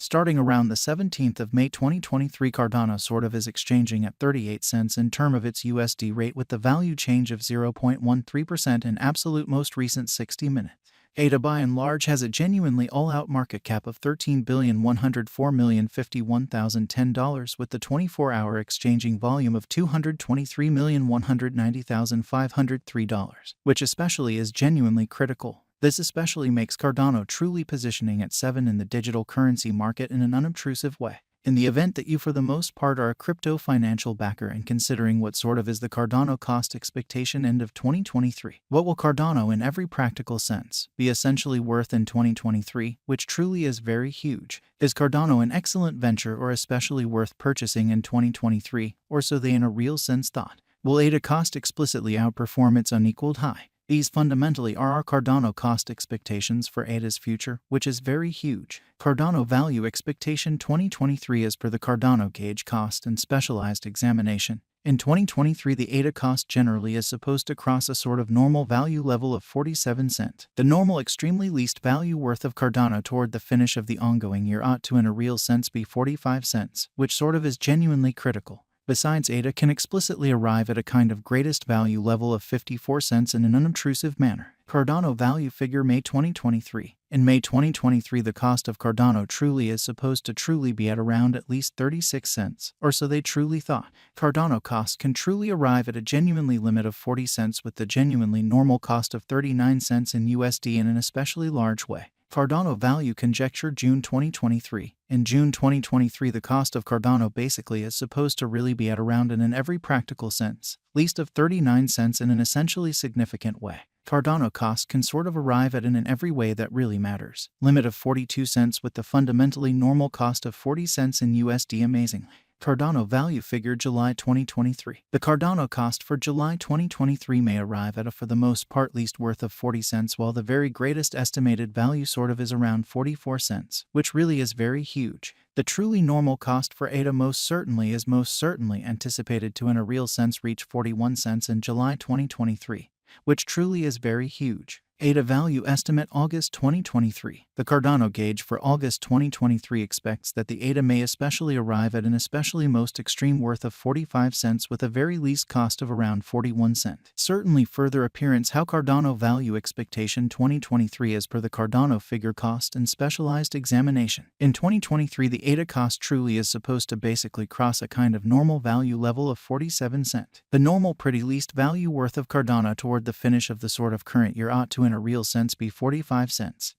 Starting around the 17th of May 2023, Cardano sort of is exchanging at 38 cents in term of its USD rate with the value change of 0.13% in absolute most recent 60 minutes. ADA by and large has a genuinely all-out market cap of $13,104,051,010 with the 24-hour exchanging volume of $223,190,503, which especially is genuinely critical. This especially makes Cardano truly positioning at 7 in the digital currency market in an unobtrusive way. In the event that you for the most part are a crypto financial backer and considering what sort of is the Cardano cost expectation end of 2023, what will Cardano in every practical sense be essentially worth in 2023, which truly is very huge? Is Cardano an excellent venture or especially worth purchasing in 2023, or so they in a real sense thought? Will ADA cost explicitly outperform its unequaled high? These fundamentally are our Cardano cost expectations for ADA's future, which is very huge. Cardano value expectation 2023 as per the Cardano gauge cost and specialized examination. In 2023, the ADA cost generally is supposed to cross a sort of normal value level of 47 cents. The normal extremely least value worth of Cardano toward the finish of the ongoing year ought to in a real sense be 45 cents, which sort of is genuinely critical. Besides, ADA can explicitly arrive at a kind of greatest value level of 54 cents in an unobtrusive manner. Cardano value figure May 2023. In May 2023, the cost of Cardano truly is supposed to truly be at around at least 36 cents, or so they truly thought. Cardano cost can truly arrive at a genuinely limit of 40 cents with the genuinely normal cost of 39 cents in USD in an especially large way. Cardano value conjecture June 2023. In June 2023, the cost of Cardano basically is supposed to really be at around in every practical sense, least of 39 cents in an essentially significant way. Cardano cost can sort of arrive at in every way that really matters. Limit of 42 cents with the fundamentally normal cost of 40 cents in USD amazingly. Cardano value figure July 2023. The Cardano cost for July 2023 may arrive at a for the most part least worth of 40 cents while the very greatest estimated value sort of is around 44 cents, which really is very huge. The truly normal cost for ADA most certainly anticipated to in a real sense reach 41 cents in July 2023, which truly is very huge. ADA value estimate August 2023. The Cardano gauge for August 2023 expects that the ADA may especially arrive at an especially most extreme worth of 45 cents with a very least cost of around 41 cents. Certainly further appearance how Cardano value expectation 2023 as per the Cardano figure cost and specialized examination. In 2023, the ADA cost truly is supposed to basically cross a kind of normal value level of 47 cents. The normal pretty least value worth of Cardano toward the finish of the sort of current year ought to in a real sense be 45 cents.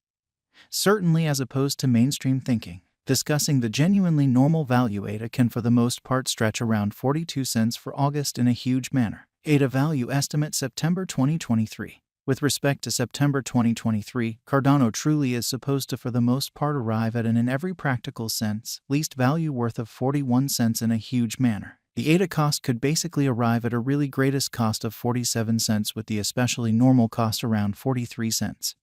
Certainly as opposed to mainstream thinking. Discussing the genuinely normal value ADA can for the most part stretch around 42 cents for August in a huge manner. ADA value estimate September 2023. With respect to September 2023, Cardano truly is supposed to for the most part arrive at an in every practical sense least value worth of 41 cents in a huge manner. The ADA cost could basically arrive at a really greatest cost of 47 cents with the especially normal cost around 43 cents.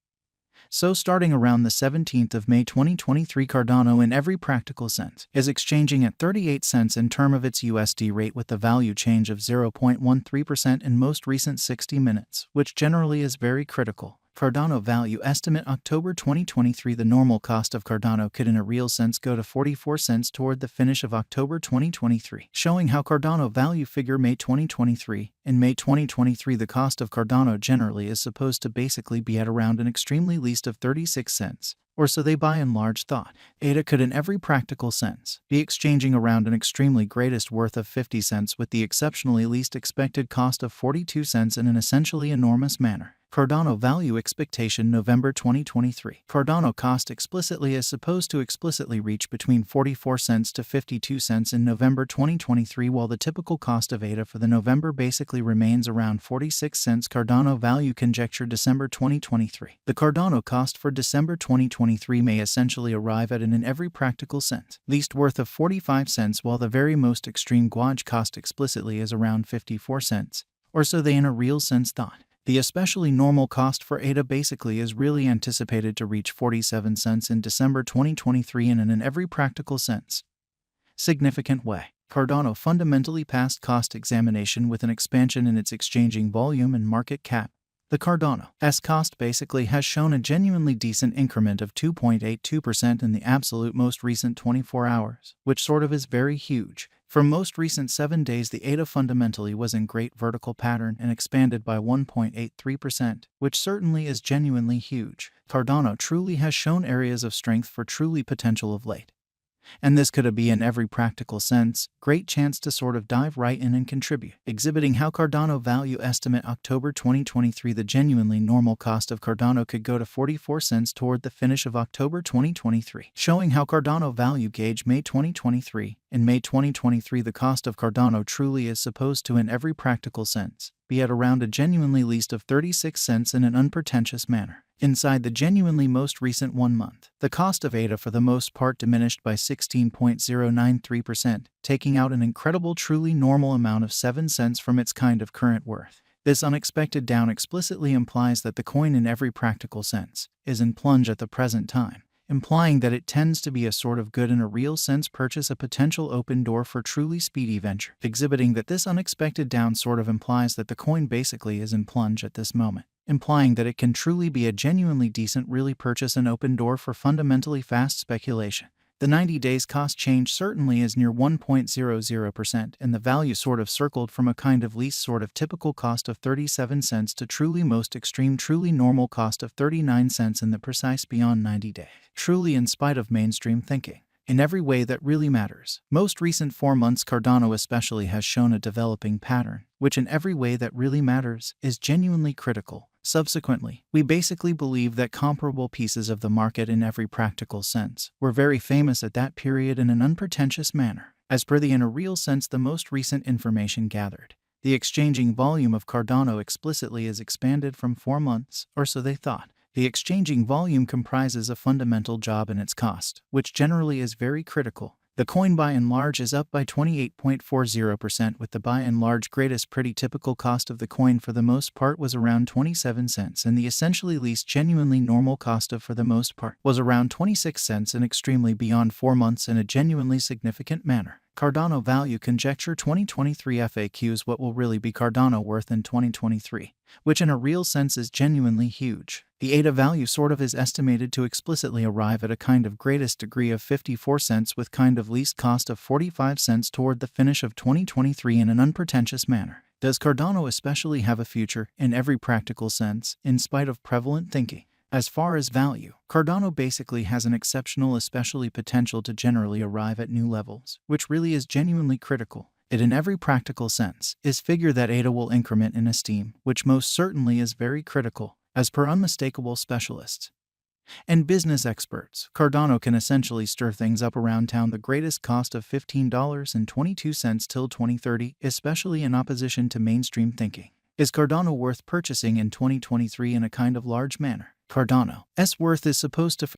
So starting around the 17th of May 2023, Cardano in every practical sense is exchanging at 38 cents in term of its USD rate with the value change of 0.13% in most recent 60 minutes, which generally is very critical. Cardano value estimate October 2023. The normal cost of Cardano could in a real sense go to 44 cents toward the finish of October 2023, showing how Cardano value figure May 2023. In May 2023, the cost of Cardano generally is supposed to basically be at around an extremely least of 36 cents, or so they by and large thought. ADA could in every practical sense be exchanging around an extremely greatest worth of 50 cents with the exceptionally least expected cost of 42 cents in an essentially enormous manner. Cardano value expectation November 2023. Cardano cost explicitly is supposed to explicitly reach between 44 cents to 52 cents in November 2023 while the typical cost of ADA for the November basically remains around 46 cents. Cardano value conjecture December 2023. The Cardano cost for December 2023 may essentially arrive at an in every practical sense least worth of 45 cents while the very most extreme gauge cost explicitly is around 54 cents, or so they in a real sense thought. The especially normal cost for ADA basically is really anticipated to reach 47 cents in December 2023 in an in every practical sense significant way. Cardano fundamentally passed cost examination with an expansion in its exchanging volume and market cap. The Cardano's cost basically has shown a genuinely decent increment of 2.82% in the absolute most recent 24 hours, which sort of is very huge. For most recent 7 days, the ADA fundamentally was in great vertical pattern and expanded by 1.83%, which certainly is genuinely huge. Cardano truly has shown areas of strength for truly potential of late. And this could be in every practical sense, great chance to sort of dive right in and contribute, exhibiting how Cardano value estimate October 2023 the genuinely normal cost of Cardano could go to 44 cents toward the finish of October 2023, showing how Cardano value gauge May 2023. In May 2023 the cost of Cardano truly is supposed to in every practical sense be at around a genuinely least of 36 cents in an unpretentious manner. Inside the genuinely most recent 1 month, the cost of ADA for the most part diminished by 16.093%, taking out an incredible truly normal amount of 7 cents from its kind of current worth. This unexpected down explicitly implies that the coin in every practical sense is in plunge at the present time, implying that it tends to be a sort of good in a real sense purchase, a potential open door for truly speedy venture, exhibiting that this unexpected down sort of implies that the coin basically is in plunge at this moment, implying that it can truly be a genuinely decent really purchase, an open door for fundamentally fast speculation. The 90 days cost change certainly is near 1.00%, and the value sort of circled from a kind of least sort of typical cost of 37 cents to truly most extreme truly normal cost of 39 cents in the precise beyond 90 day. Truly in spite of mainstream thinking. In every way that really matters. Most recent 4 months Cardano especially has shown a developing pattern, which in every way that really matters is genuinely critical. Subsequently, we basically believe that comparable pieces of the market in every practical sense were very famous at that period in an unpretentious manner. As per the in a real sense the most recent information gathered, the exchanging volume of Cardano explicitly is expanded from 4 months, or so they thought. The exchanging volume comprises a fundamental job in its cost, which generally is very critical. The coin by and large is up by 28.40%, with the by and large greatest pretty typical cost of the coin for the most part was around 27 cents, and the essentially least genuinely normal cost of for the most part was around 26 cents, and extremely beyond 4 months in a genuinely significant manner. Cardano Value Conjecture 2023 FAQs. What will really be Cardano worth in 2023, which in a real sense is genuinely huge. The ADA value sort of is estimated to explicitly arrive at a kind of greatest degree of 54 cents with kind of least cost of 45 cents toward the finish of 2023 in an unpretentious manner. Does Cardano especially have a future in every practical sense, in spite of prevalent thinking? As far as value, Cardano basically has an exceptional especially potential to generally arrive at new levels, which really is genuinely critical. It in every practical sense is figure that ADA will increment in esteem, which most certainly is very critical, as per unmistakable specialists and business experts. Cardano can essentially stir things up around town. The greatest cost of $15.22 till 2030, especially in opposition to mainstream thinking. Is Cardano worth purchasing in 2023 in a kind of large manner? Cardano's worth is supposed to